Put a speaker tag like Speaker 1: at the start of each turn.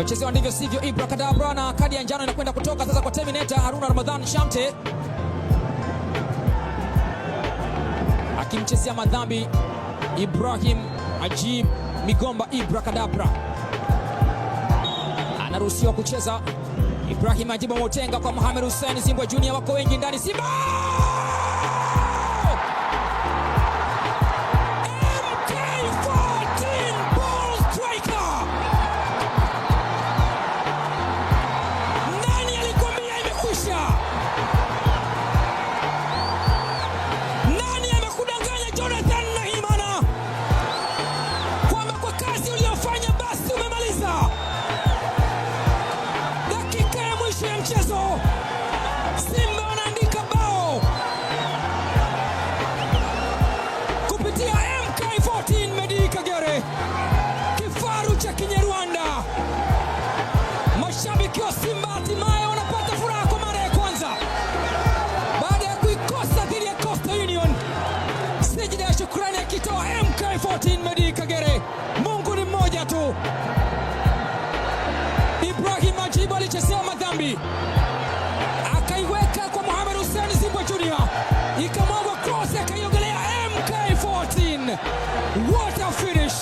Speaker 1: Amechezewa ndivyo sivyo Ibra Kadabra, na kadi ya njano inakwenda kutoka sasa kwa Terminator Haruna Ramadhan Shamte, akimchezea madhambi Ibrahim Ajib Migomba. Ibra Kadabra anaruhusiwa kucheza. Ibrahim Ajib Motenga kwa Mohamed Hussein Zimbwe Junior, wako wengi ndani. Simba Simba wanaandika bao kupitia MK14 Meddie Kagere, kifaru cha Kinyarwanda. Mashabiki wa Simba hatimaye wanapata furaha kwa mara ya kwanza baada ya kuikosa dhidi ya Coastal Union. Sijida ya shukrani akitoa MK14 Meddie Kagere. Mungu ni mmoja tu. Ibrahim Ajib alichezea madhambi, akaiweka kwa Mohamed Hussein Zimbwe Junior, ikamwagwa cross, akaiogelea MK14. What a finish!